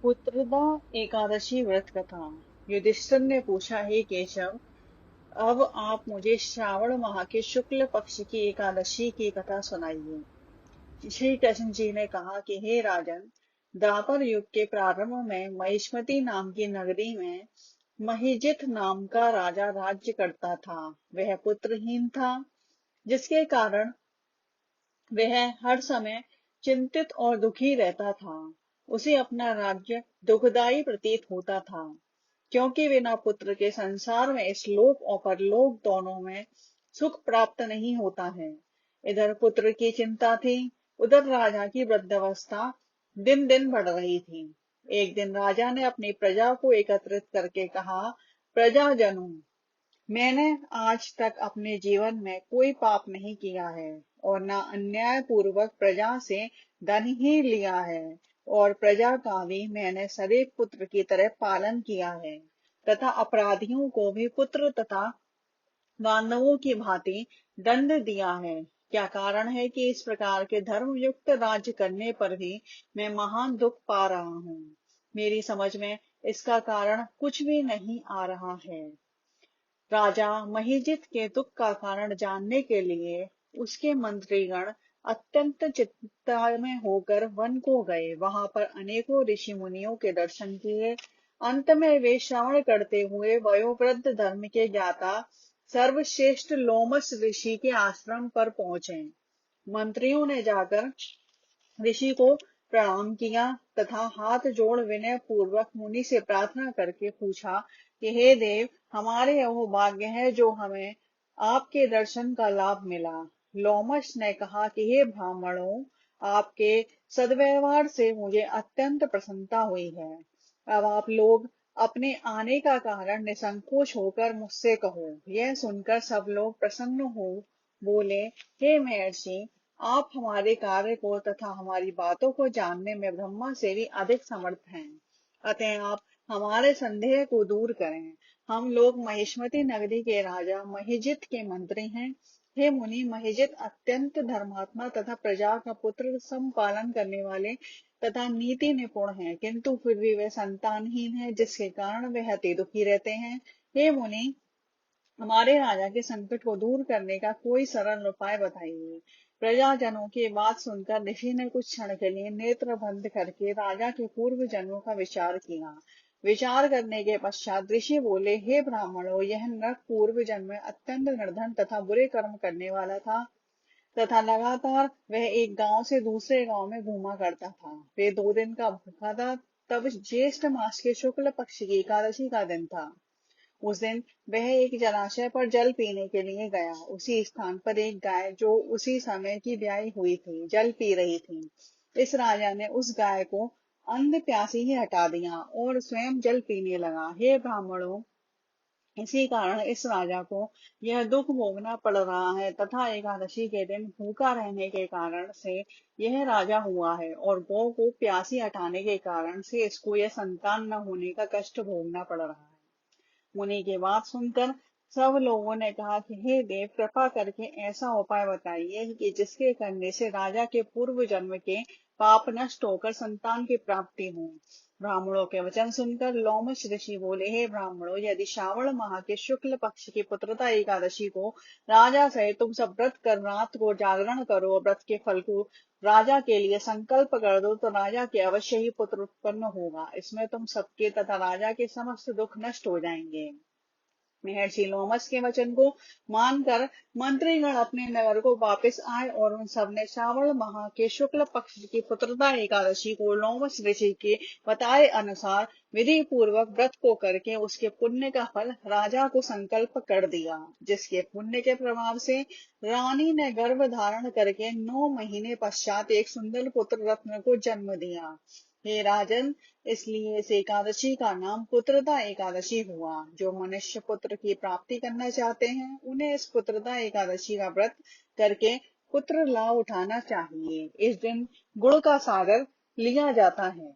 पुत्रदा एकादशी व्रत कथा। युधिष्ठिर ने पूछा, हे केशव, अब आप मुझे श्रावण माह के शुक्ल पक्ष की एकादशी की कथा सुनाइए। श्री कृष्ण जी ने कहा कि हे राजन, द्वापर युग के प्रारंभ में महिष्मती नाम की नगरी में महिजित नाम का राजा राज्य करता था। वह पुत्रहीन था, जिसके कारण वह हर समय चिंतित और दुखी रहता था। उसे अपना राज्य दुखदायी प्रतीत होता था, क्योंकि बिना पुत्र के संसार में इस लोक और परलोक दोनों में सुख प्राप्त नहीं होता है। इधर पुत्र की चिंता थी, उधर राजा की वृद्धावस्था दिन दिन बढ़ रही थी। एक दिन राजा ने अपनी प्रजा को एकत्रित करके कहा, प्रजाजनों, मैंने आज तक अपने जीवन में कोई पाप नहीं किया है और न अन्याय पूर्वक प्रजा से धन ही लिया है, और प्रजा का भी मैंने सदैव पुत्र की तरह पालन किया है तथा अपराधियों को भी पुत्र तथा बांधवों की भांति दंड दिया है। क्या कारण है कि इस प्रकार के धर्मयुक्त राज्य करने पर भी मैं महान दुख पा रहा हूँ? मेरी समझ में इसका कारण कुछ भी नहीं आ रहा है। राजा महिजित के दुख का कारण जानने के लिए उसके मंत्रीगण अत्यंत चिंता में होकर वन को गए। वहां पर अनेकों ऋषि मुनियों के दर्शन किए। अंत में वे श्रवण करते हुए वयोवृद्ध धर्म के ज्ञाता सर्वश्रेष्ठ लोमस ऋषि के आश्रम पर पहुंचे। मंत्रियों ने जाकर ऋषि को प्रणाम किया तथा हाथ जोड़ विनय पूर्वक मुनि से प्रार्थना करके पूछा कि हे देव, हमारे यह भाग्य है जो हमें आपके दर्शन का लाभ मिला। लोमश ने कहा कि हे ब्राह्मणों, आपके सद्व्यवहार से मुझे अत्यंत प्रसन्नता हुई है। अब आप लोग अपने आने का कारण निसंकोच होकर मुझसे कहो। यह सुनकर सब लोग प्रसन्न हो बोले, हे महर्षि, आप हमारे कार्य को तथा हमारी बातों को जानने में ब्रह्मा से भी अधिक समर्थ हैं। अतः आप हमारे संदेह को दूर करें। हम लोग महिष्मती नगरी के राजा महिजित के मंत्री हैं। हे मुनि, महिजित अत्यंत धर्मात्मा तथा प्रजा का पुत्र संपालन करने वाले तथा नीति निपुण हैं, किंतु फिर भी वे संतानहीन हैं, जिसके कारण वे अति दुखी रहते हैं। हे मुनि, हमारे राजा के संकट को दूर करने का कोई सरल उपाय बताइए। प्रजाजनों की बात सुनकर ऋषि ने कुछ क्षण के लिए नेत्र बंद करके राजा के पूर्व जन्मों का विचार किया। विचार करने के पश्चात ऋषि बोले, हे ब्राह्मणों, यह नर पूर्व जन्म में अत्यंत निर्धन तथा बुरे कर्म करने वाला था तथा लगातार वह एक गांव से दूसरे गांव में घूमा करता था। वे 2 दिन का भूखा था। तब ज्येष्ठ मास के शुक्ल पक्ष की एकादशी का दिन था। उस दिन वह एक जलाशय पर जल पीने के लिए गया। उसी स्थान पर एक गाय, जो उसी समय की ब्याई हुई थी, जल पी रही थी। इस राजा ने उस गाय को अंध प्यासी ही हटा दिया और स्वयं जल पीने लगा। हे ब्राह्मणों, इसी कारण इस राजा को यह दुख भोगना पड़ रहा है तथा एकादशी के दिन भूखा रहने के कारण से यह राजा हुआ है, और गौ को प्यासी हटाने के कारण से इसको यह संतान न होने का कष्ट भोगना पड़ रहा है। मुनि की बात सुनकर सब लोगों ने कहा कि हे देव, कृपा करके ऐसा उपाय बताइए कि जिसके करने से राजा के पूर्व जन्म के पाप नष्ट होकर संतान की प्राप्ति हो। ब्राह्मणों के वचन सुनकर लोमश ऋषि बोले, हे ब्राह्मणों, यदि श्रावण माह के शुक्ल पक्ष की पुत्रदा एकादशी को राजा सहित तुम सब व्रत कर रात को जागरण करो और व्रत के फल को राजा के लिए संकल्प कर दो, तो राजा के अवश्य ही पुत्र उत्पन्न होगा। इसमें तुम सबके तथा राजा के समस्त दुख नष्ट हो जाएंगे। महर्षि लोमस के वचन को मानकर मंत्रीगण अपने नगर को वापस आए और उन सब ने श्रावण माह के शुक्ल पक्ष की पुत्रदा एकादशी को लोमस ऋषि के बताए अनुसार विधि पूर्वक व्रत को करके उसके पुण्य का फल राजा को संकल्प कर दिया, जिसके पुण्य के प्रभाव से रानी ने गर्भ धारण करके 9 महीने पश्चात एक सुंदर पुत्र रत्न को जन्म दिया। हे राजन, इसलिए इस एकादशी का नाम पुत्रदा एकादशी हुआ। जो मनुष्य पुत्र की प्राप्ति करना चाहते हैं, उन्हें इस पुत्रदा एकादशी का व्रत करके पुत्र लाभ उठाना चाहिए। इस दिन गुड़ का सागर लिया जाता है।